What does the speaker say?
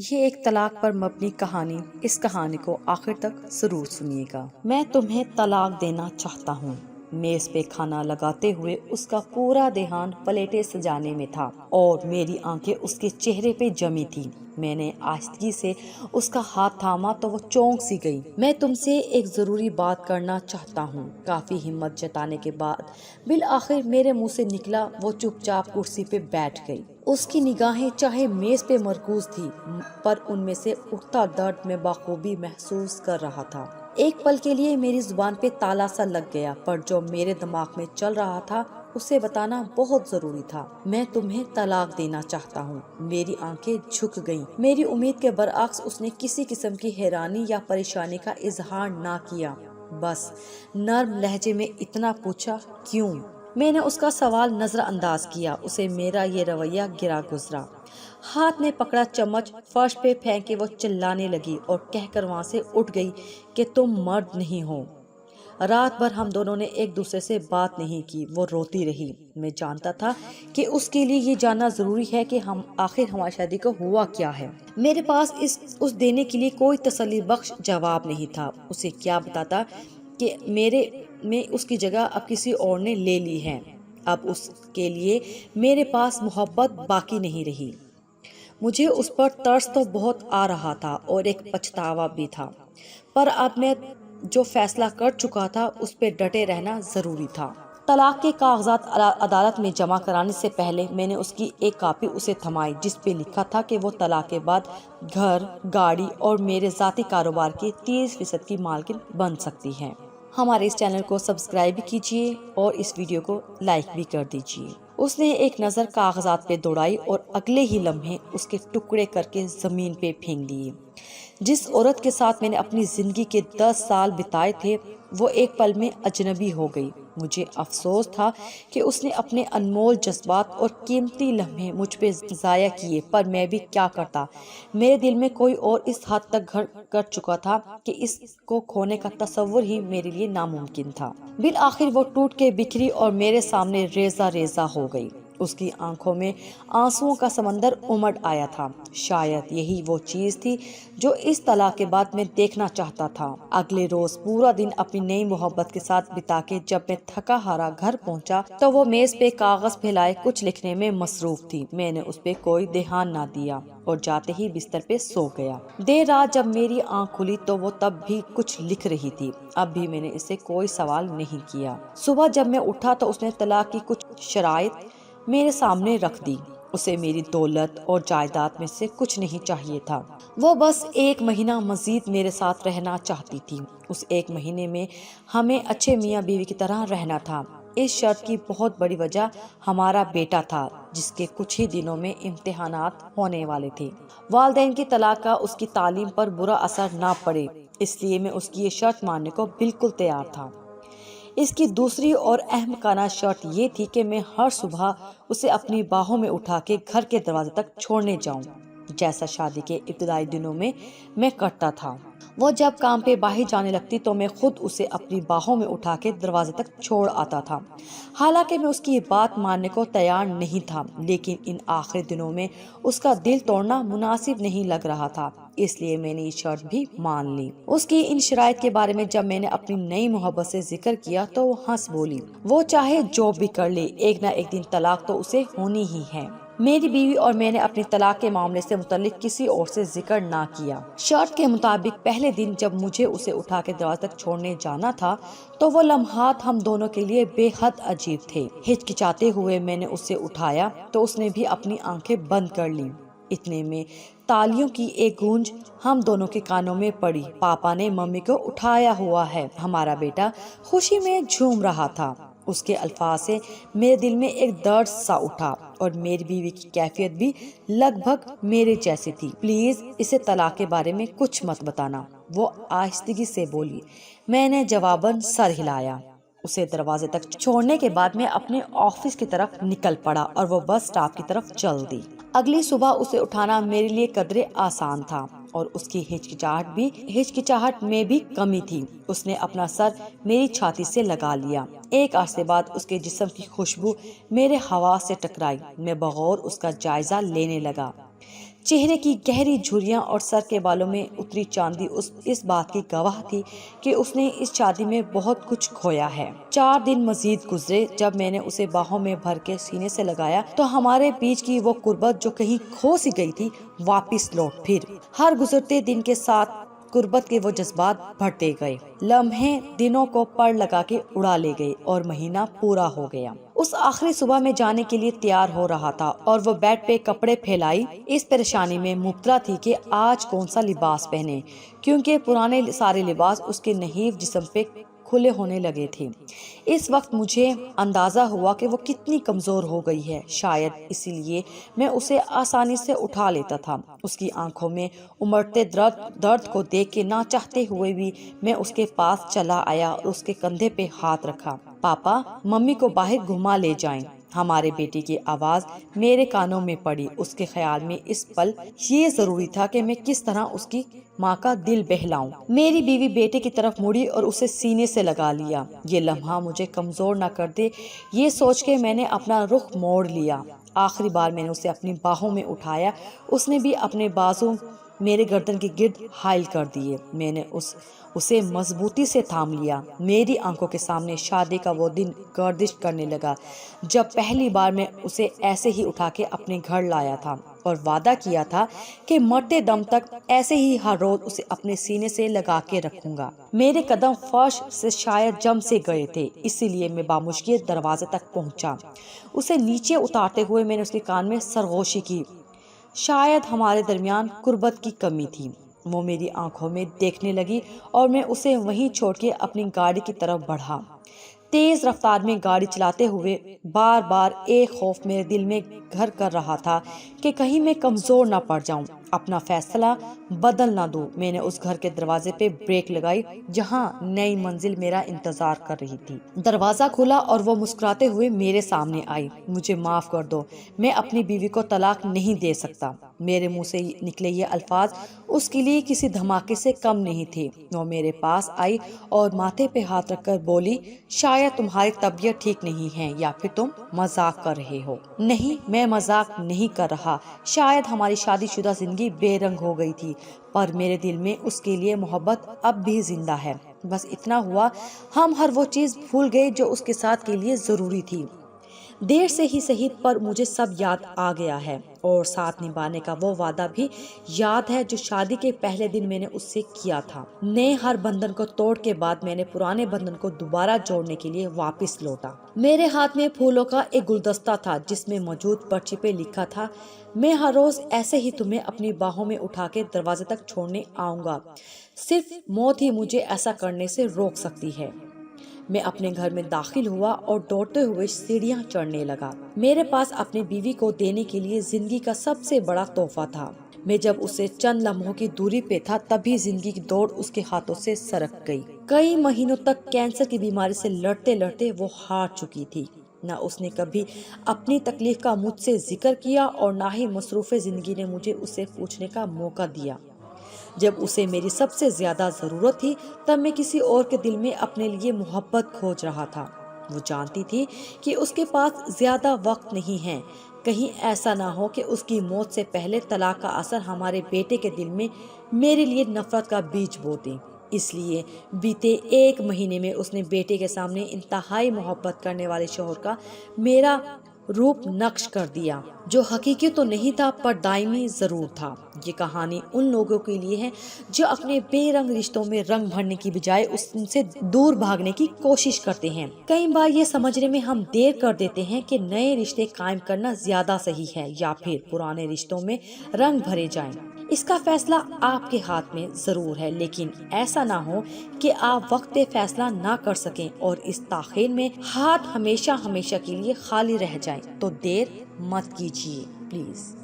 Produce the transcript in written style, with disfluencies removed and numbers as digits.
یہ ایک طلاق پر مبنی کہانی، اس کہانی کو آخر تک ضرور سنیے گا۔ میں تمہیں طلاق دینا چاہتا ہوں۔ میز پہ کھانا لگاتے ہوئے اس کا پورا دھیان پلیٹیں سجانے میں تھا اور میری آنکھیں اس کے چہرے پہ جمی تھی۔ میں نے آہستگی سے اس کا ہاتھ تھاما تو وہ چونک سی گئی۔ میں تم سے ایک ضروری بات کرنا چاہتا ہوں۔ کافی ہمت جتانے کے بعد بالآخر میرے منہ سے نکلا۔ وہ چپ چاپ کرسی پہ بیٹھ گئی۔ اس کی نگاہیں چاہے میز پہ مرکوز تھی پر ان میں سے اٹھتا درد میں بخوبی محسوس کر رہا تھا۔ ایک پل کے لیے میری زبان پہ تالا سا لگ گیا، پر جو میرے دماغ میں چل رہا تھا اسے بتانا بہت ضروری تھا۔ میں تمہیں طلاق دینا چاہتا ہوں۔ میری آنکھیں جھک گئیں۔ میری امید کے برعکس اس نے کسی قسم کی حیرانی یا پریشانی کا اظہار نہ کیا، بس نرم لہجے میں اتنا پوچھا، کیوں؟ میں نے اس کا سوال نظر انداز کیا۔ اسے میرا یہ رویہ گرا گزرا۔ ہاتھ میں پکڑا چمچ فرش پہ پھینکے وہ چلانے لگی اور کہہ کر وہاں سے اٹھ گئی کہ تم مرد نہیں ہو۔ رات بھر ہم دونوں نے ایک دوسرے سے بات نہیں کی۔ وہ روتی رہی۔ میں جانتا تھا کہ اس کے لیے یہ جاننا ضروری ہے کہ آخر ہماری شادی کو ہوا کیا ہے۔ میرے پاس اس دینے کے لیے کوئی تسلی بخش جواب نہیں تھا۔ اسے کیا بتاتا کہ میں اس کی جگہ اب کسی اور نے لے لی ہے۔ اب اس کے لیے میرے پاس محبت باقی نہیں رہی۔ مجھے اس پر ترس تو بہت آ رہا تھا اور ایک پچھتاوا بھی تھا، پر اب میں جو فیصلہ کر چکا تھا اس پہ ڈٹے رہنا ضروری تھا۔ طلاق کے کاغذات عدالت میں جمع کرانے سے پہلے میں نے اس کی ایک کاپی اسے تھمائی، جس پہ لکھا تھا کہ وہ طلاق کے بعد گھر، گاڑی اور میرے ذاتی کاروبار کی 30% کی مالکن بن سکتی ہے۔ ہمارے اس چینل کو سبسکرائب بھی کیجیے اور اس ویڈیو کو لائک بھی کر دیجیے۔ اس نے ایک نظر کاغذات پہ دوڑائی اور اگلے ہی لمحے اس کے ٹکڑے کر کے زمین پہ پھینک دیے۔ جس عورت کے ساتھ میں نے اپنی زندگی کے 10 سال بتائے تھے وہ ایک پل میں اجنبی ہو گئی۔ مجھے افسوس تھا کہ اس نے اپنے انمول جذبات اور قیمتی لمحے مجھ پہ ضائع کیے، پر میں بھی کیا کرتا۔ میرے دل میں کوئی اور اس حد تک گھر کر چکا تھا کہ اس کو کھونے کا تصور ہی میرے لیے ناممکن تھا۔ بالآخر وہ ٹوٹ کے بکھری اور میرے سامنے ریزہ ریزہ ہو گئی۔ اس کی آنکھوں میں آنسوؤں کا سمندر امڈ آیا تھا۔ شاید یہی وہ چیز تھی جو اس طلاق کے بعد میں دیکھنا چاہتا تھا۔ اگلے روز پورا دن اپنی نئی محبت کے ساتھ بتا کے جب میں تھکا ہارا گھر پہنچا تو وہ میز پہ کاغذ پھیلائے کچھ لکھنے میں مصروف تھی۔ میں نے اس پہ کوئی دھیان نہ دیا اور جاتے ہی بستر پہ سو گیا۔ دیر رات جب میری آنکھ کھلی تو وہ تب بھی کچھ لکھ رہی تھی۔ اب بھی میں نے اسے کوئی سوال نہیں کیا۔ صبح جب میں اٹھا تو اس نے طلاق کی کچھ شرائط میرے سامنے رکھ دی۔ اسے میری دولت اور جائیداد میں سے کچھ نہیں چاہیے تھا۔ وہ بس 1 مہینہ مزید میرے ساتھ رہنا چاہتی تھی۔ اس 1 مہینے میں ہمیں اچھے میاں بیوی کی طرح رہنا تھا۔ اس شرط کی بہت بڑی وجہ ہمارا بیٹا تھا، جس کے کچھ ہی دنوں میں امتحانات ہونے والے تھے۔ والدین کی طلاق کا اس کی تعلیم پر برا اثر نہ پڑے، اس لیے میں اس کی یہ شرط ماننے کو بالکل تیار تھا۔ اس کی دوسری اور احمقانہ شرط یہ تھی کہ میں ہر صبح اسے اپنی باہوں میں اٹھا کے گھر کے دروازے تک چھوڑنے جاؤں، جیسا شادی کے ابتدائی دنوں میں کرتا تھا۔ وہ جب کام پہ باہر جانے لگتی تو میں خود اسے اپنی باہوں میں اٹھا کے دروازے تک چھوڑ آتا تھا۔ حالانکہ میں اس کی بات ماننے کو تیار نہیں تھا، لیکن ان آخری دنوں میں اس کا دل توڑنا مناسب نہیں لگ رہا تھا، اس لیے میں نے یہ شرط بھی مان لی۔ اس کی ان شرائط کے بارے میں جب میں نے اپنی نئی محبت سے ذکر کیا تو وہ ہنس بولی، وہ چاہے جو بھی کر لے، ایک نہ ایک دن طلاق تو اسے ہونی ہی ہے۔ میری بیوی اور میں نے اپنی طلاق کے معاملے سے متعلق کسی اور سے ذکر نہ کیا۔ شرط کے مطابق پہلے دن جب مجھے اسے اٹھا کے دروازے تک چھوڑنے جانا تھا تو وہ لمحات ہم دونوں کے لیے بے حد عجیب تھے۔ ہچکچاتے ہوئے میں نے اسے اٹھایا تو اس نے بھی اپنی آنکھیں بند کر لیں۔ اتنے میں تالیوں کی ایک گونج ہم دونوں کے کانوں میں پڑی۔ پاپا نے ممی کو اٹھایا ہوا ہے۔ ہمارا بیٹا خوشی میں جھوم رہا تھا۔ اس کے الفاظ سے میرے دل میں ایک درد سا اٹھا اور میری بیوی کی کیفیت بھی لگ بھگ میرے جیسی تھی۔ پلیز اسے طلاق کے بارے میں کچھ مت بتانا، وہ آہستگی سے بولی۔ میں نے جواباً سر ہلایا۔ اسے دروازے تک چھوڑنے کے بعد میں اپنے آفس کی طرف نکل پڑا اور وہ بس اسٹاپ کی طرف چل دی۔ اگلی صبح اسے اٹھانا میرے لیے قدرے آسان تھا اور اس کی ہچکچاہٹ میں بھی کمی تھی۔ اس نے اپنا سر میری چھاتی سے لگا لیا۔ ایک عرصے بعد اس کے جسم کی خوشبو میرے حواس سے ٹکرائی۔ میں بغور اس کا جائزہ لینے لگا۔ چہرے کی گہری جھریاں اور سر کے بالوں میں اتری چاندی اس بات کی گواہ تھی کہ اس نے اس شادی میں بہت کچھ کھویا ہے۔ 4 دن مزید گزرے۔ جب میں نے اسے باہوں میں بھر کے سینے سے لگایا تو ہمارے بیچ کی وہ قربت جو کہیں کھو سی گئی تھی واپس لوٹ پھر۔ ہر گزرتے دن کے ساتھ قربت کے وہ جذبات بڑھتے گئے۔ لمحے دنوں کو پڑ لگا کے اڑا لے گئے اور مہینہ پورا ہو گیا۔ اس آخری صبح میں جانے کے لیے تیار ہو رہا تھا اور وہ بیڈ پہ کپڑے پھیلائی اس پریشانی میں مبتلا تھی کہ آج کون سا لباس پہنے، کیونکہ پرانے سارے لباس اس کے نحیف جسم پہ کھلے ہونے لگے تھے۔ اس وقت مجھے اندازہ ہوا کہ وہ کتنی کمزور ہو گئی ہے۔ شاید اسی لیے میں اسے آسانی سے اٹھا لیتا تھا۔ اس کی آنکھوں میں امڑتے درد کو دیکھ کے نہ چاہتے ہوئے بھی میں اس کے پاس چلا آیا اور اس کے کندھے پہ ہاتھ رکھا۔ پاپا، ممی کو باہر گھما لے جائیں۔ ہمارے بیٹے کی آواز میرے کانوں میں پڑی۔ اس کے خیال میں اس پل یہ ضروری تھا کہ میں کس طرح اس کی ماں کا دل بہلاؤں۔ میری بیوی بیٹے کی طرف مڑی اور اسے سینے سے لگا لیا۔ یہ لمحہ مجھے کمزور نہ کر دے، یہ سوچ کے میں نے اپنا رخ موڑ لیا۔ آخری بار میں نے اسے اپنی باہوں میں اٹھایا۔ اس نے بھی اپنے بازو میرے گردن کے گرد حائل کر دیے۔ میں نے اسے مضبوطی سے تھام لیا۔ میری آنکھوں کے سامنے شادی کا وہ دن گردش کرنے لگا جب پہلی بار میں اسے ایسے ہی اٹھا کے اپنے گھر لایا تھا اور وعدہ کیا تھا کہ مرتے دم تک ایسے ہی ہر روز اسے اپنے سینے سے لگا کے رکھوں گا۔ میرے قدم فرش سے شاید جم سے گئے تھے، اسی لیے میں بامشکل دروازے تک پہنچا۔ اسے نیچے اتارتے ہوئے میں نے اس کے کان میں سرگوشی کی۔ شاید ہمارے درمیان قربت کی کمی تھی۔ وہ میری آنکھوں میں دیکھنے لگی اور میں اسے وہیں چھوڑ کے اپنی گاڑی کی طرف بڑھا۔ تیز رفتار میں گاڑی چلاتے ہوئے بار بار ایک خوف میرے دل میں گھر کر رہا تھا کہ کہیں میں کمزور نہ پڑ جاؤں، اپنا فیصلہ بدل نہ دوں۔ میں نے اس گھر کے دروازے پہ بریک لگائی جہاں نئی منزل میرا انتظار کر رہی تھی۔ دروازہ کھلا اور وہ مسکراتے ہوئے میرے سامنے آئی۔ مجھے معاف کر دو، میں اپنی بیوی کو طلاق نہیں دے سکتا۔ میرے منہ سے نکلے یہ الفاظ اس کے لیے کسی دھماکے سے کم نہیں تھے۔ وہ میرے پاس آئی اور ماتھے پہ ہاتھ رکھ کر بولی، شاید تمہاری طبیعت ٹھیک نہیں ہے یا پھر تم مذاق کر رہے ہو۔ نہیں، میں مذاق نہیں کر رہا۔ شاید ہماری شادی شدہ زندگی بے رنگ ہو گئی تھی، پر میرے دل میں اس کے لیے محبت اب بھی زندہ ہے۔ بس اتنا ہوا، ہم ہر وہ چیز بھول گئے جو اس کے ساتھ کے لیے ضروری تھی۔ دیر سے ہی صحیح پر مجھے سب یاد آ گیا ہے، اور ساتھ نبھانے کا وہ وعدہ بھی یاد ہے جو شادی کے پہلے دن میں نے اس سے کیا تھا۔ نئے ہر بندھن کو توڑ کے بعد میں نے پرانے بندھن کو دوبارہ جوڑنے کے لیے واپس لوٹا۔ میرے ہاتھ میں پھولوں کا ایک گلدستہ تھا جس میں موجود پرچی پہ لکھا تھا، میں ہر روز ایسے ہی تمہیں اپنی باہوں میں اٹھا کے دروازے تک چھوڑنے آؤں گا، صرف موت ہی مجھے ایسا کرنے سے روک سکتی ہے۔ میں اپنے گھر میں داخل ہوا اور دوڑتے ہوئے سیڑھیاں چڑھنے لگا۔ میرے پاس اپنی بیوی کو دینے کے لیے زندگی کا سب سے بڑا تحفہ تھا۔ میں جب اسے چند لمحوں کی دوری پہ تھا تبھی زندگی کی دوڑ اس کے ہاتھوں سے سرک گئی۔ کئی مہینوں تک کینسر کی بیماری سے لڑتے لڑتے وہ ہار چکی تھی۔ نہ اس نے کبھی اپنی تکلیف کا مجھ سے ذکر کیا اور نہ ہی مصروف زندگی نے مجھے اسے پوچھنے کا موقع دیا۔ جب اسے میری سب سے زیادہ ضرورت تھی تب میں کسی اور کے دل میں اپنے لیے محبت کھوج رہا تھا۔ وہ جانتی تھی کہ اس کے پاس زیادہ وقت نہیں ہے، کہیں ایسا نہ ہو کہ اس کی موت سے پہلے طلاق کا اثر ہمارے بیٹے کے دل میں میرے لیے نفرت کا بیج بو دے۔ اس لیے بیتے 1 مہینے میں اس نے بیٹے کے سامنے انتہائی محبت کرنے والے شوہر کا میرا روپ نقش کر دیا، جو حقیقی تو نہیں تھا پر دائمی ضرور تھا۔ یہ کہانی ان لوگوں کے لیے ہے جو اپنے بے رنگ رشتوں میں رنگ بھرنے کی بجائے ان سے دور بھاگنے کی کوشش کرتے ہیں۔ کئی بار یہ سمجھنے میں ہم دیر کر دیتے ہیں کہ نئے رشتے قائم کرنا زیادہ صحیح ہے یا پھر پرانے رشتوں میں رنگ بھرے جائیں۔ اس کا فیصلہ آپ کے ہاتھ میں ضرور ہے، لیکن ایسا نہ ہو کہ آپ وقت پہ فیصلہ نہ کر سکیں اور اس تاخیر میں ہاتھ ہمیشہ کے لیے خالی رہ جائیں۔ تو دیر مت کیجیے پلیز۔